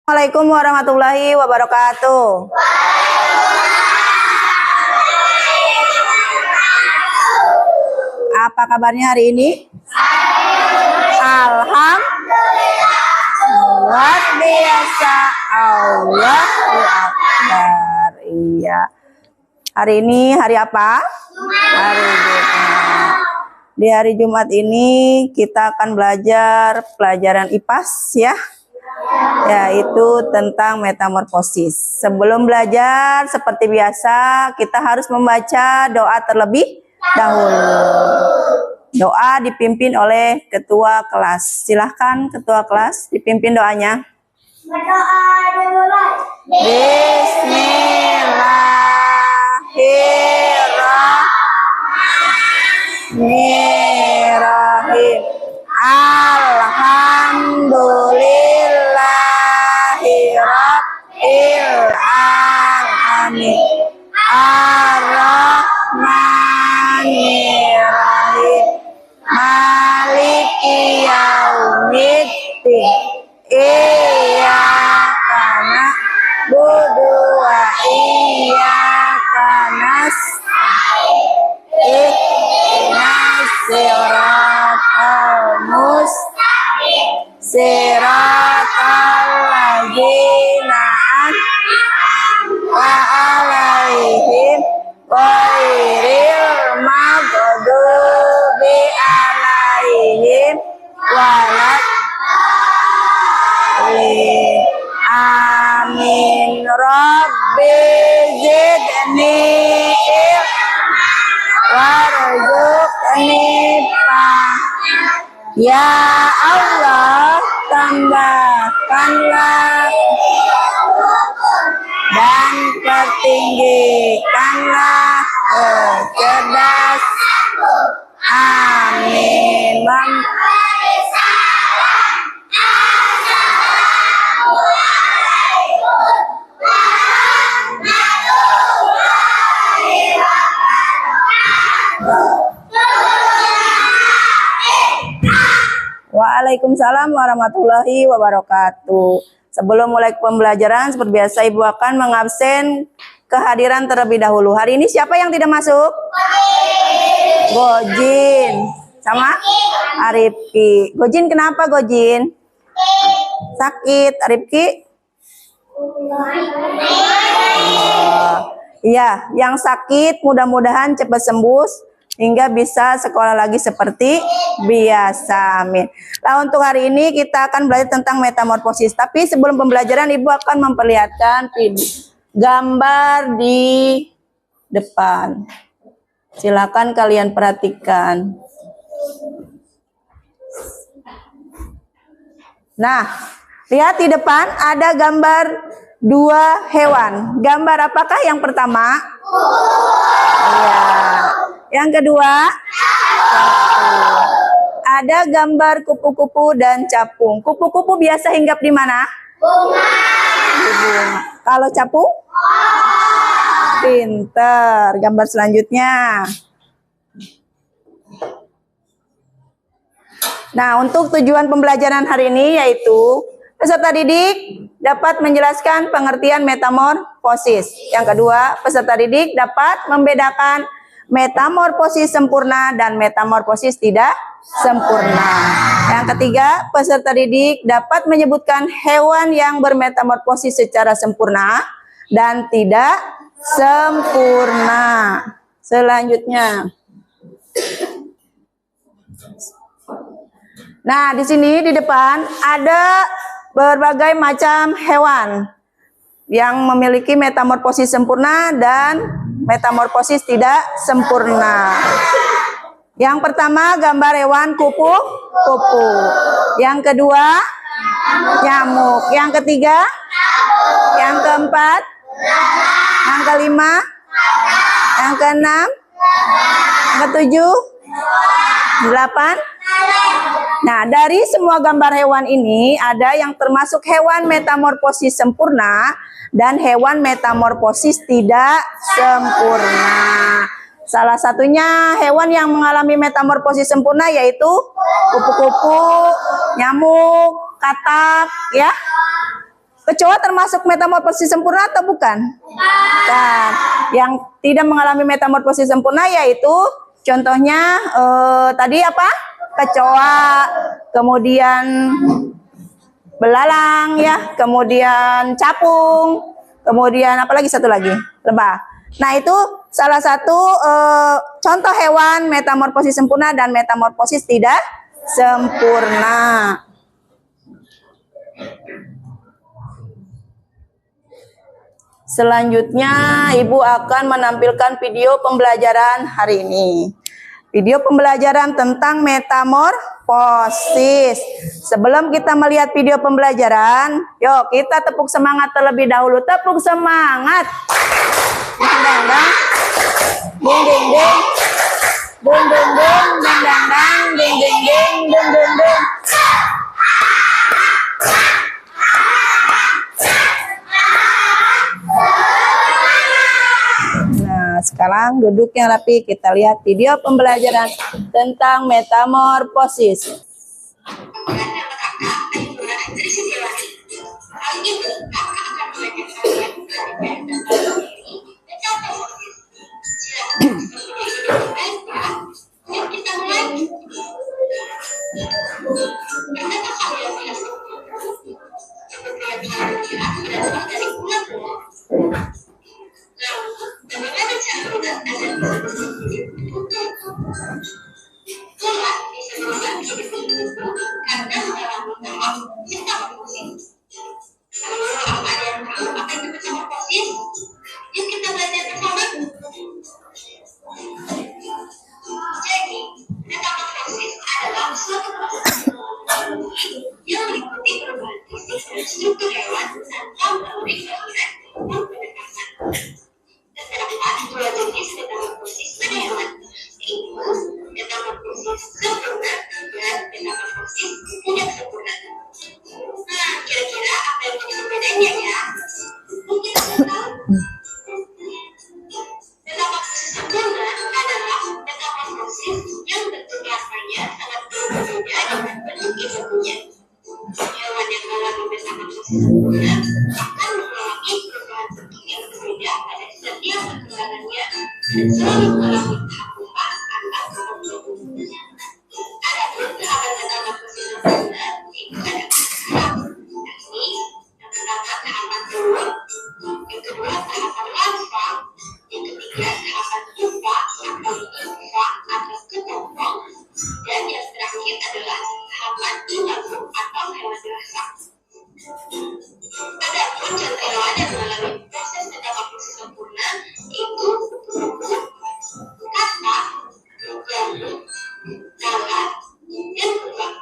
Assalamualaikum warahmatullahi wabarakatuh. Apa kabarnya hari ini? Alhamdulillah. Luar biasa. Allahu Akbar. Iya. Hari ini hari apa? Hari Jumat. Di hari Jumat ini kita akan belajar pelajaran IPAS ya. Yaitu tentang metamorfosis. Sebelum belajar seperti biasa kita harus membaca doa terlebih dahulu. Doa dipimpin oleh ketua kelas. Silahkan ketua kelas dipimpin doanya. Berdoa dimulai. Bismillahirrahmanirrahim. Alhamdulillahirabbil alamin. Ar-Rahmanirrahim. Maliki yaumiddin. Iyyaka na'budu wa iyyaka nasta'in. Ihdinas siratal mustaqim. Siratal ladzina an'amta 'alaihim ghairil maghdubi 'alaihim waladdallin. Amin. Rabbi zidni warzuqni ya Allah, tambahkanlah dan tertinggikanlah kecerdasan. Amin. Waalaikumsalam warahmatullahi wabarakatuh. Sebelum mulai pembelajaran, seperti biasa Ibu akan mengabsen kehadiran terlebih dahulu. Hari ini siapa yang tidak masuk? Gojin. Sama? Arifki. Gojin kenapa Gojin? Sakit. Arifki? Iya, yang sakit mudah-mudahan cepat sembuh hingga bisa sekolah lagi seperti biasa. Amin. Nah, untuk hari ini kita akan belajar tentang metamorfosis. Tapi sebelum pembelajaran Ibu akan memperlihatkan gambar di depan. Silakan kalian perhatikan. Nah, lihat di depan ada gambar dua hewan. Gambar apakah yang pertama? Iya. Yang kedua, ada gambar kupu-kupu dan capung. Kupu-kupu biasa hinggap di mana? Bunga. Kalau capung? Pinter. Gambar selanjutnya. Nah, untuk tujuan pembelajaran hari ini yaitu peserta didik dapat menjelaskan pengertian metamorfosis. Yang kedua, peserta didik dapat membedakan metamorfosis sempurna dan metamorfosis tidak sempurna. Yang ketiga, peserta didik dapat menyebutkan hewan yang bermetamorfosis secara sempurna dan tidak sempurna. Selanjutnya. Nah, di sini di depan ada berbagai macam hewan yang memiliki metamorfosis sempurna dan metamorfosis tidak sempurna. Yang pertama gambar hewan kupu-kupu. Yang kedua nyamuk. Yang ketiga, yang keempat, yang kelima, yang keenam, yang ketujuh, 8. Nah, dari semua gambar hewan ini ada yang termasuk hewan metamorfosis sempurna dan hewan metamorfosis tidak sempurna. Salah satunya hewan yang mengalami metamorfosis sempurna yaitu kupu-kupu, nyamuk, katak, ya. Kecoa termasuk metamorfosis sempurna atau bukan? Bukan. Yang tidak mengalami metamorfosis sempurna yaitu contohnya tadi apa? Kecoa, kemudian belalang ya, kemudian capung, kemudian apa lagi satu lagi? Lebah. Nah, itu salah satu contoh hewan metamorfosis sempurna dan metamorfosis tidak sempurna. Selanjutnya, Ibu akan menampilkan video pembelajaran hari ini. Video pembelajaran tentang metamorfosis. Sebelum kita melihat video pembelajaran, yuk kita tepuk semangat terlebih dahulu. Tepuk semangat. Ding dang dang. Ding ding ding. Ding ding ding. Ding dang dang. Ding ding ding. Ding ding ding. Sekarang duduk yang rapi, kita lihat video pembelajaran tentang metamorfosis. Struktur hewan tanpa melalui kelahiran maupun penetasan. Terdapat dua jenis metamorfosis pada hewan, yaitu metamorfosis sempurna dan metamorfosis tidak sempurna. Nah, kira-kira apa yang menjadi bedanya ya? Mungkin Anda tahu. Metamorfosis sempurna adalah metamorfosis yang bentuk larvanya sangat berbeda dengan bentuk induknya. Hewan yang mengalami metamorfosis sempurna akan mengalami perubahan bentuk yang berbeda pada setiap perkembangannya dan selalu mengalami tahap pupa atau pembentukan. Adapun tahapan metamorfosis sempurna itu ada tahap, yakni yang pertama tahapan telur, yang kedua tahapan larva, yang ketiga tahapan pupa atau nimfa atau kepompong, dan yang terakhir adalah tahapan imago atau hewan dewasa. Adapun contoh hewan yang mengalami proses metamorfosis sempurna itu kupu-kupu, katak, nyamuk, lalat, dan kembang.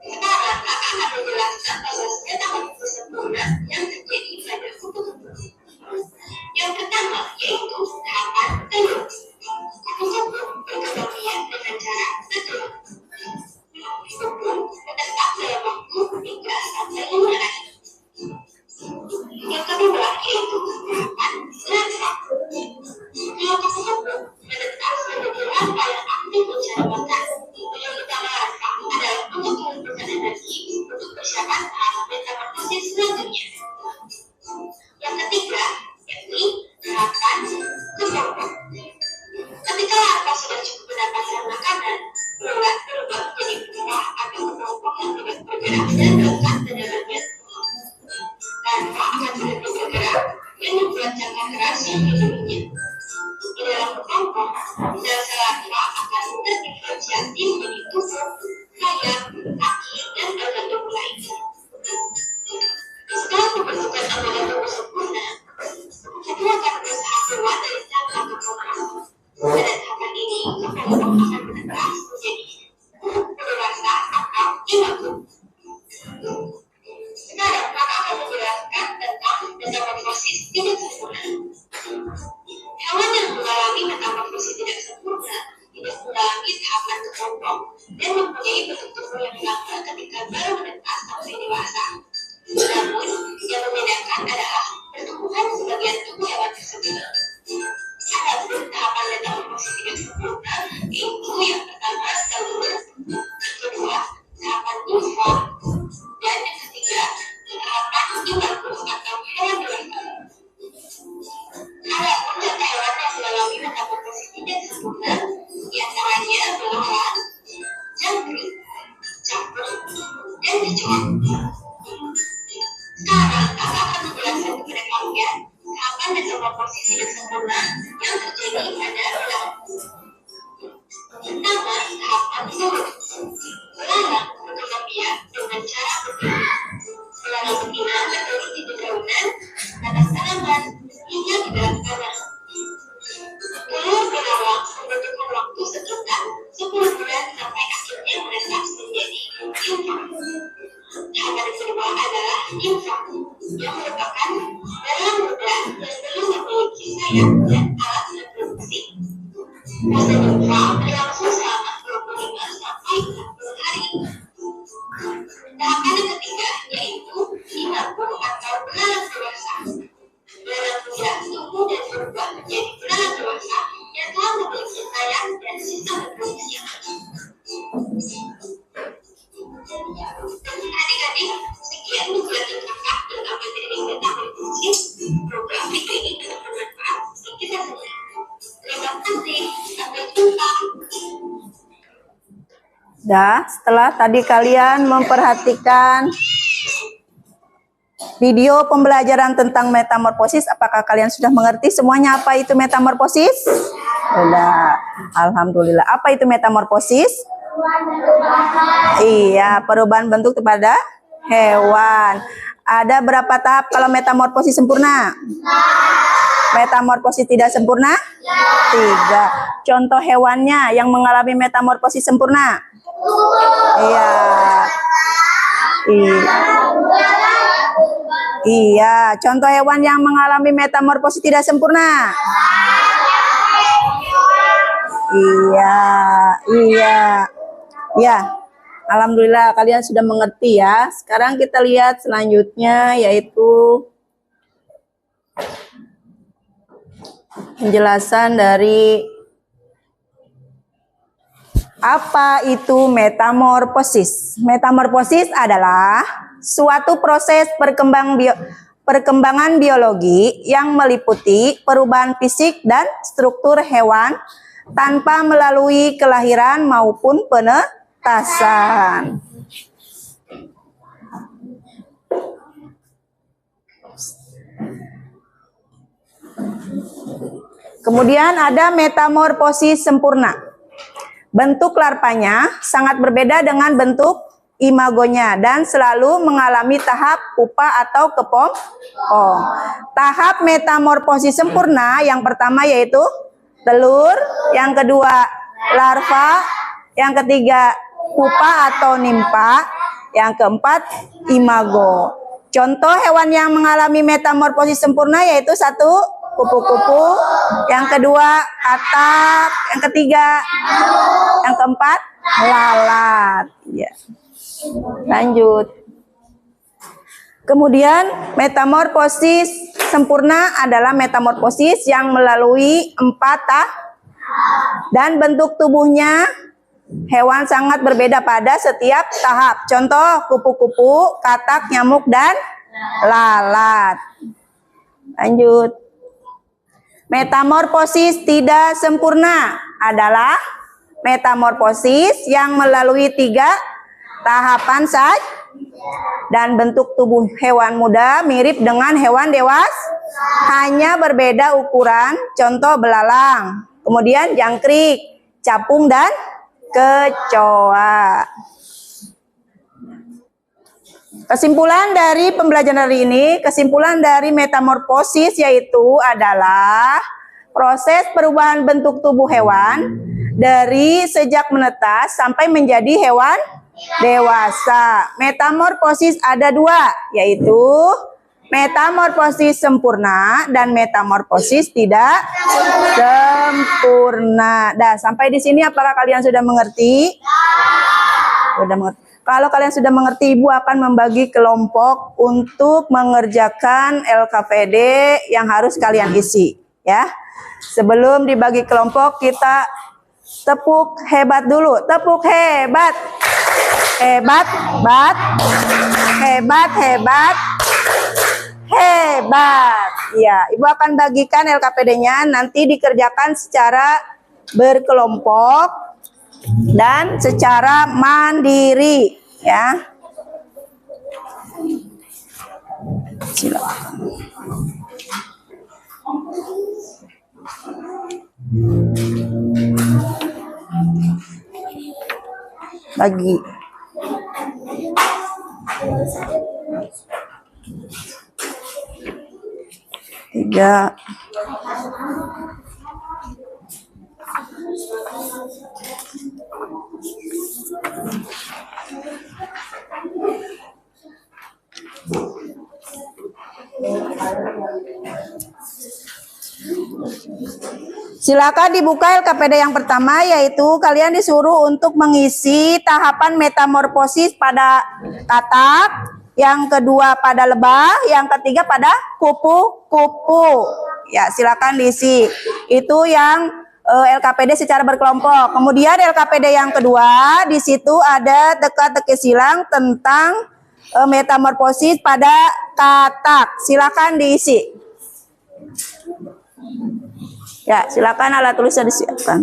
Sekarang kakak akan menjelaskan proses metamorfosis sempurna yang terjadi pada kupu-kupu. Yang pertama yaitu tahapan telur. Kupu-kupu berkembang biak dengan cara bertelur. Kupu menetap dalam waktu 3 sampai 5 hari. Yang kedua yaitu tahapan larva. Kalau kupu-kupu menetap menjadi larva yang aktif mencari makan, tujuan utama larva adalah untuk mengumpulkan energi untuk persiapan tahap metamorfosis selanjutnya. Yang ketiga yakni tahapan kepompong. Ketika larva sudah cukup mendapatkan makanan, ulat berubah menjadi pupa atau kepompong yang tidak bergerak dan lekat ke dalamnya. Larva akan berhenti bergerak dan membuat cangkang keras yang melindunginya. Di dalam kepompong, sel-sel larva akan terdiferensiasi menjadi tubuh, sayap, kaki, dan organ tubuh lainnya. Setelah pembentukan organ tubuh sempurna, kupu akan berusaha keluar dari cangkang kepompong. Pada tahapan ini, kepompong akan menetas menjadi dewasa atau imago. Sekarang kakak akan menjelaskan tentang metamorfosis tidak sempurna. Hewan yang mengalami metamorfosis tidak sempurna tidak mengalami tahapan kepompong dan mempunyai bentuk tubuh yang lama ketika baru menetas sampai dewasa. Namun, yang membedakan adalah Sekarang kakak akan menjelaskan kepada kalian kapan metamorfosis tidak sempurna yang terjadi pada perilaku. Pertama, tahapan menurut. Belalang berkembang biak dengan cara berbeda. Belalang betina berdiri di dedaunan, atas tanaman, hingga di dalam tanah. Telur belalang membutuhkan waktu sekitar 10 bulan sampai akhirnya menetas menjadi nympha. Tahapan kedua adalah nympha, yang merupakan belalang muda yang belum memiliki sayap dan alat reproduksi. Fase nympha berlangsung selama 25 sampai 40 hari. Tahapan yang ketiga yaitu imago atau belalang dewasa. Belalang muda tumbuh dan berubah menjadi belalang dewasa yang telah memiliki sayap dan sistem reproduksi yang aktif. Adik-adik, sekian penjelasan kakak tentang materi metamorfosis. Program video ini tetap bermanfaat untuk kita semua. Terima kasih, sampai jumpa. Setelah tadi kalian memperhatikan video pembelajaran tentang metamorfosis, apakah kalian sudah mengerti semuanya apa itu metamorfosis? Sudah, alhamdulillah. Apa itu metamorfosis? Iya, perubahan bentuk kepada hewan. Ada berapa tahap kalau metamorfosis sempurna? Metamorfosis tidak sempurna? 3. Contoh hewannya yang mengalami metamorfosis sempurna? Iya. Iya, contoh hewan yang mengalami metamorfosis tidak sempurna? Iya. Ya, alhamdulillah kalian sudah mengerti ya. Sekarang kita lihat selanjutnya yaitu penjelasan dari apa itu metamorfosis. Metamorfosis adalah suatu proses perkembangan biologi yang meliputi perubahan fisik dan struktur hewan tanpa melalui kelahiran maupun penetasan. Kemudian ada metamorfosis sempurna. Bentuk larvanya sangat berbeda dengan bentuk imagonya dan selalu mengalami tahap pupa atau kepong. Tahap metamorfosis sempurna yang pertama yaitu telur, yang kedua larva, yang ketiga pupa atau nimpa, yang keempat imago. Contoh hewan yang mengalami metamorfosis sempurna yaitu 1. Kupu-kupu, yang kedua katak, yang ketiga, yang keempat lalat. Ya. Lanjut. Kemudian metamorfosis sempurna adalah metamorfosis yang melalui 4 tahap dan bentuk tubuhnya hewan sangat berbeda pada setiap tahap. Contoh kupu-kupu, katak, nyamuk, dan lalat. Lanjut. Metamorfosis tidak sempurna adalah metamorfosis yang melalui 3 tahapan saja dan bentuk tubuh hewan muda mirip dengan hewan dewasa, hanya berbeda ukuran. Contoh belalang, kemudian jangkrik, capung, dan kecoa. Kesimpulan dari pembelajaran hari ini, kesimpulan dari metamorfosis yaitu adalah proses perubahan bentuk tubuh hewan dari sejak menetas sampai menjadi hewan dewasa. Metamorfosis ada 2, yaitu metamorfosis sempurna dan metamorfosis tidak sempurna. Sampai di sini apakah kalian sudah mengerti? Sudah mengerti. Kalau kalian sudah mengerti, Ibu akan membagi kelompok untuk mengerjakan LKPD yang harus kalian isi, ya. Sebelum dibagi kelompok, kita tepuk hebat dulu. Tepuk hebat. Hebat, hebat. Hebat, hebat. Hebat. Ya, Ibu akan bagikan LKPD-nya nanti dikerjakan secara berkelompok dan secara mandiri, ya. Silakan. Bagi. Tiga. Silakan dibuka LKPD yang pertama, yaitu kalian disuruh untuk mengisi tahapan metamorfosis pada katak, yang kedua pada lebah, yang ketiga pada kupu-kupu. Ya, silakan diisi. Itu yang LKPD secara berkelompok. Kemudian LKPD yang kedua, di situ ada teka-teki silang tentang metamorfosis pada katak. Silakan diisi. Ya, silakan alat tulisnya disiapkan.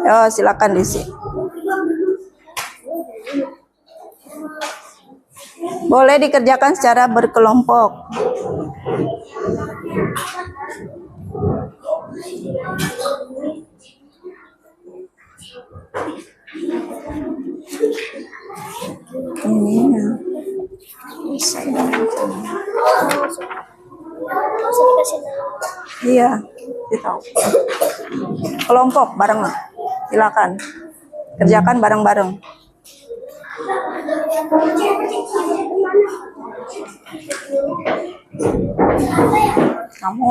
Oh, silakan diisi. Boleh dikerjakan secara berkelompok. Ini ya. Iya, kita kelompok bareng lah. Silakan kerjakan bareng-bareng. Kamu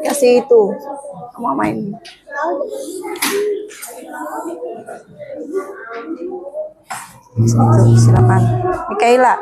kasih itu, kamu main. Silakan, Mikaela.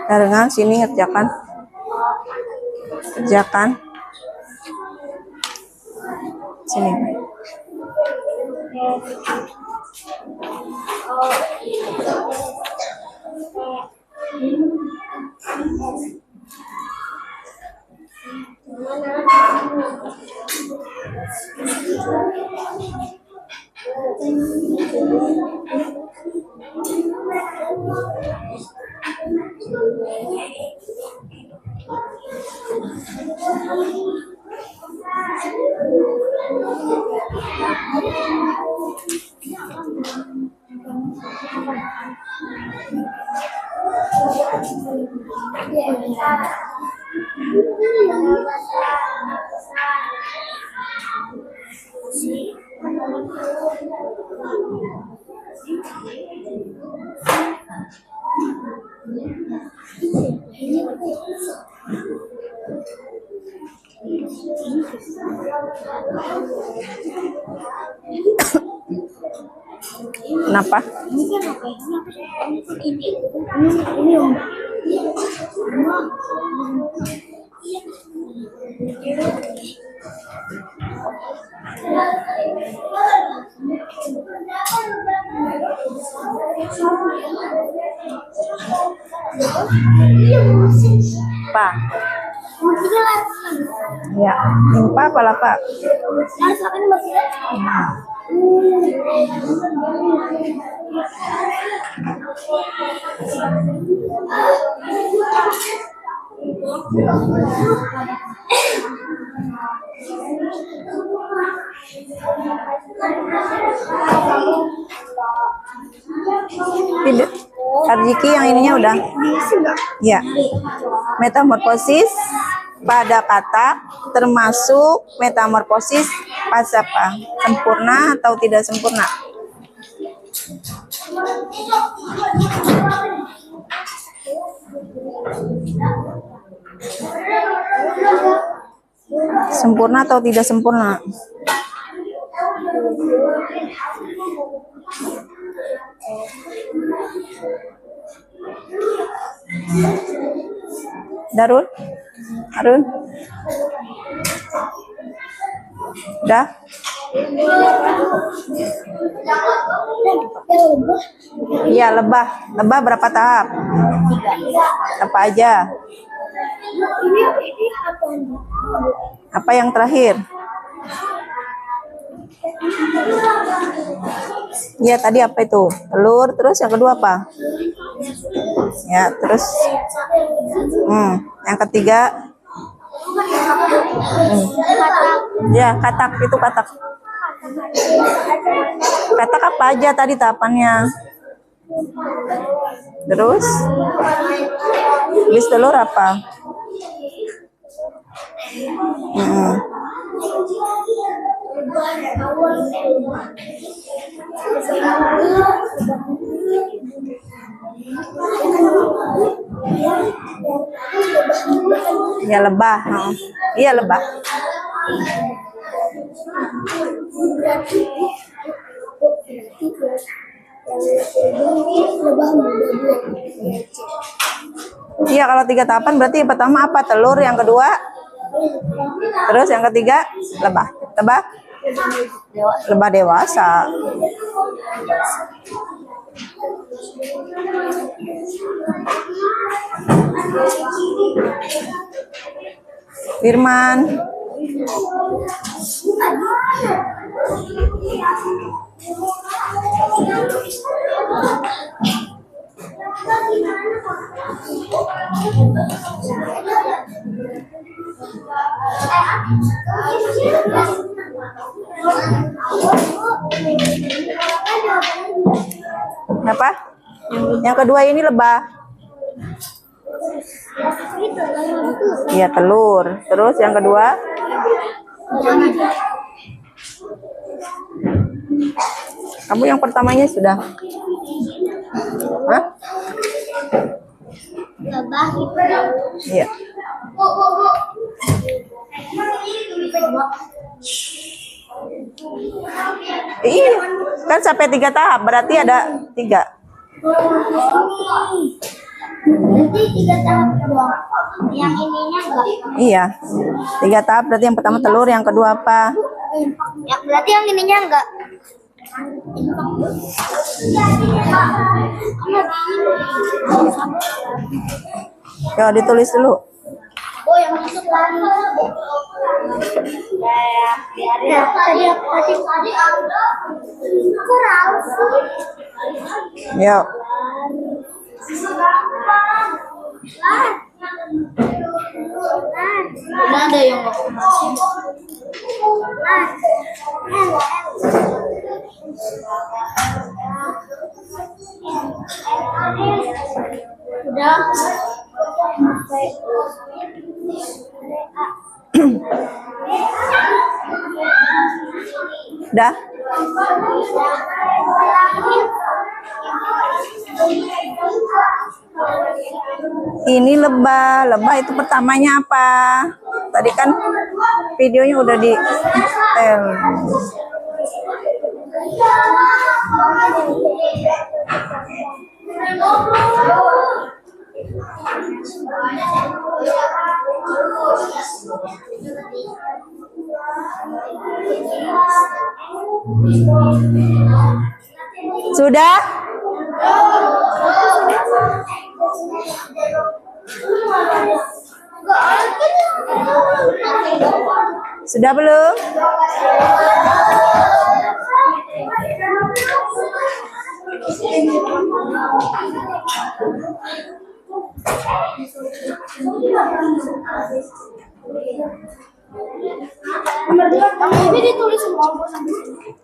Barengan sini ngerjakan. Kerjakan. Sini. Kenapa? Pak. Ya, lupa apa lah Pak? Tidak. Arjiki yang ininya udah. Ya. Metamorfosis pada kata termasuk metamorfosis pas apa? Sempurna atau tidak sempurna? Sempurna atau tidak sempurna? Darul, Arun, udah? Iya, lebah. Lebah berapa tahap? Apa aja? Apa yang terakhir? Iya, tadi apa itu? Telur, terus yang kedua apa? Ya, terus yang ketiga ya, katak. Itu katak. Katak apa aja tadi tahapannya? Terus habis telur apa? Ya, lebah. Iya, lebah. Iya, kalau 3 tahapan berarti yang pertama apa? Telur, yang kedua, terus yang ketiga lebah. Lebah? Lebah dewasa. Firman. Apa? Yang kedua ini lebah. Iya, telur. Terus yang kedua? Kamu yang pertamanya sudah? Hah? Lebah. Iya. Iya, kan sampai 3 tahap, berarti ada 3. Berarti 3 tahap doang. Yang ininya enggak. Iya, 3 tahap berarti yang pertama telur, yang kedua apa? Ya, berarti yang ininya enggak. Ya, ditulis dulu. Oh, yang masuk kan. Ya, tadi kurang. Ya. Udah ada yang mau masuk. Udah. Udah? Ini lebah. Lebah itu pertamanya apa? Tadi kan videonya udah di Sudah? Sudah belum? Ini ditulis semua sampai sini.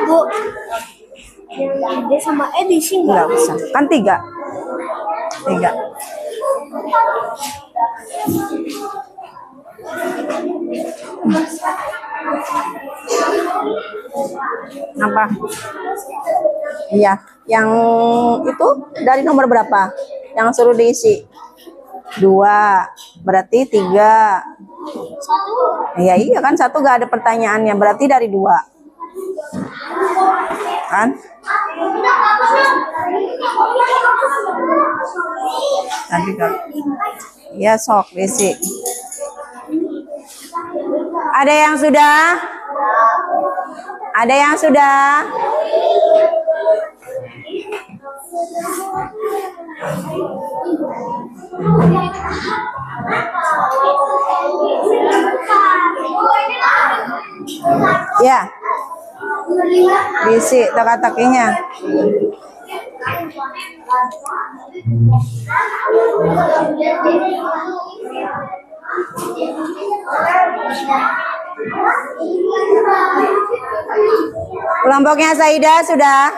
Bu, dia sama edisi Nggak usah. Kan 3. 3. Apa? Iya. Yang itu dari nomor berapa? Yang suruh diisi. 2. Berarti 3. Ya iya kan, 1 gak ada pertanyaannya. Berarti dari 2. Kan? Nanti kan. Ya sok, basic. Ada yang sudah? Ada yang sudah? Ya. Basic teka-tekinya. Kelompoknya Saida sudah?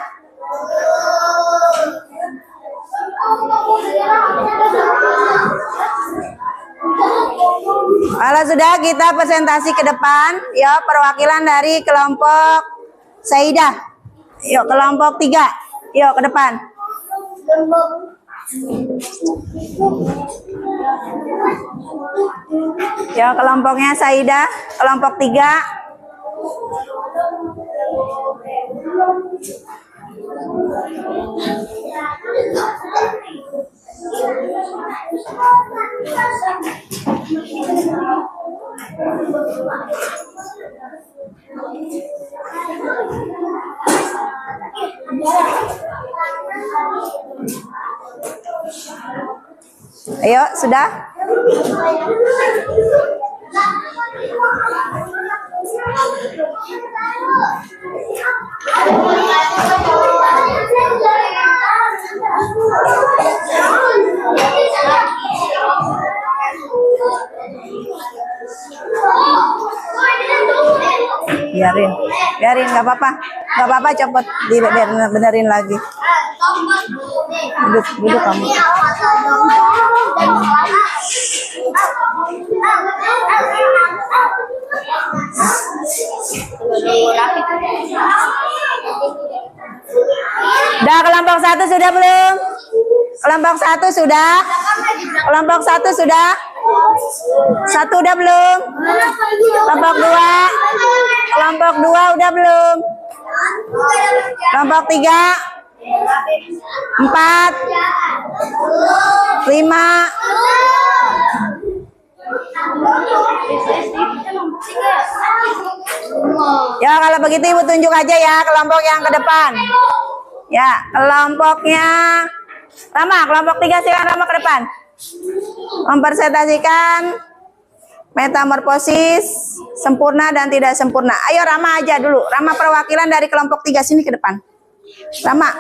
Kalau sudah, kita presentasi ke depan. Ya, perwakilan dari kelompok Saida. Yuk, kelompok 3. Yuk, ke depan. Ya, kelompoknya Saida, kelompok 3. Ayo, sudah? Biarin, nggak apa-apa, cepet benerin lagi. Duduk kamu. Dah, kelompok 1 sudah belum? Kelompok 1 sudah? Kelompok 1 sudah? 1 udah belum? Kelompok 2? Kelompok 2 udah belum? Kelompok 3? 4? 5? Ya, kalau begitu Ibu tunjuk aja ya kelompok yang ke depan. Ya, kelompoknya Rama, kelompok 3 silakan Rama ke depan. Mempresentasikan metamorfosis sempurna dan tidak sempurna. Ayo Rama aja dulu. Rama perwakilan dari kelompok 3 sini ke depan. Rama.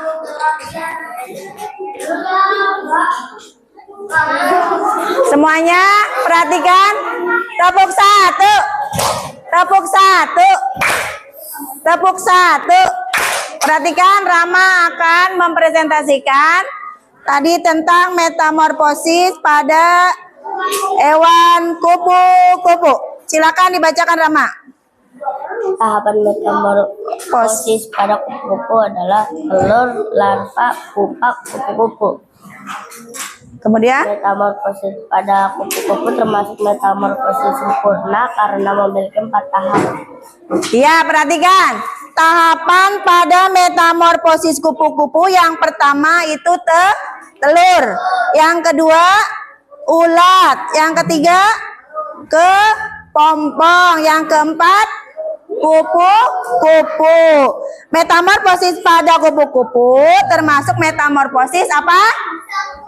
Semuanya perhatikan. Tepuk 1. Tepuk 1. Tepuk 1. Perhatikan, Rama akan mempresentasikan tadi tentang metamorfosis pada hewan kupu-kupu. Silakan dibacakan Rama. Tahapan metamorfosis pada kupu-kupu adalah telur, larva, pupa, kupu-kupu. Kemudian Metamorfosis pada kupu-kupu termasuk metamorfosis sempurna karena memiliki 4 tahap. ya, perhatikan. Tahapan pada metamorfosis kupu-kupu yang pertama itu telur. Yang kedua ulat. Yang ketiga kepompong. Yang keempat kupu-kupu. Metamorfosis pada kupu-kupu termasuk metamorfosis apa?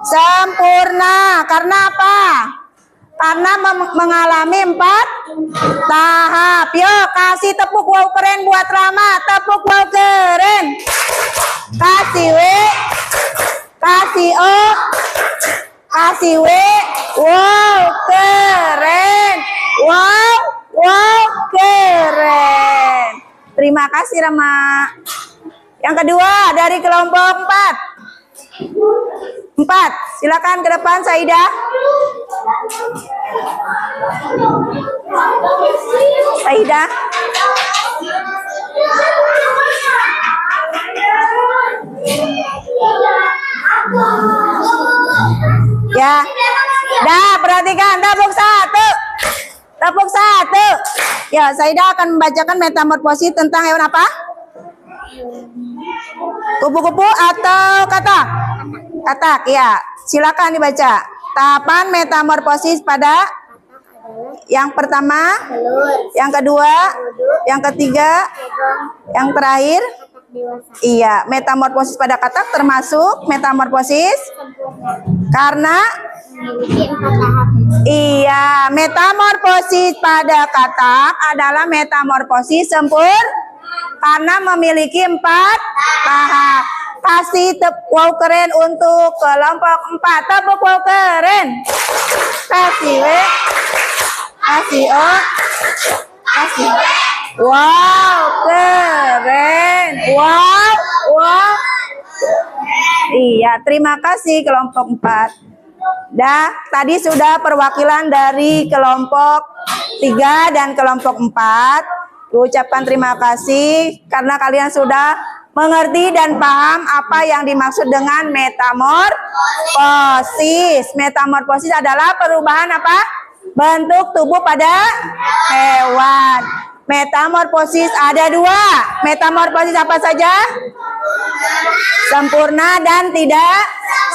Sempurna. Karena apa? Karena mengalami 4 tahap. Yuk, kasih tepuk wow keren buat Rama. Tepuk wow keren. Kasih W. Kasih O. Kasih W. Wow keren. Wow keren. Terima kasih Rama. Yang kedua dari kelompok 4. Silakan ke depan Saida. Saida. Ya. Ya, Saida akan membacakan metamorfosis tentang hewan apa? Kupu-kupu atau katak? Katak, ya. Silakan dibaca. Tahapan metamorfosis pada yang pertama, yang kedua, yang ketiga, yang terakhir. Iya, metamorfosis pada katak termasuk metamorfosis karena iya, metamorfosis pada katak adalah metamorfosis karena memiliki 4 tahap. Kasih wow keren untuk kelompok 4. Tepuk wow keren. Kasih kasih kasih. Wow keren. Wow. Iya, terima kasih kelompok 4. Tadi sudah perwakilan dari kelompok 3 dan kelompok 4. Ucapkan terima kasih karena kalian sudah mengerti dan paham apa yang dimaksud dengan metamorfosis. Metamorfosis adalah perubahan apa? Bentuk tubuh pada hewan. Metamorfosis ada 2. Metamorfosis apa saja? Sempurna dan tidak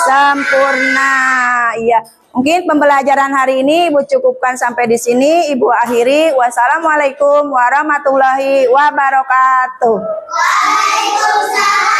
sempurna. Iya. Mungkin pembelajaran hari ini Ibu cukupkan sampai di sini. Ibu akhiri. Wassalamualaikum warahmatullahi wabarakatuh. Waalaikumsalam.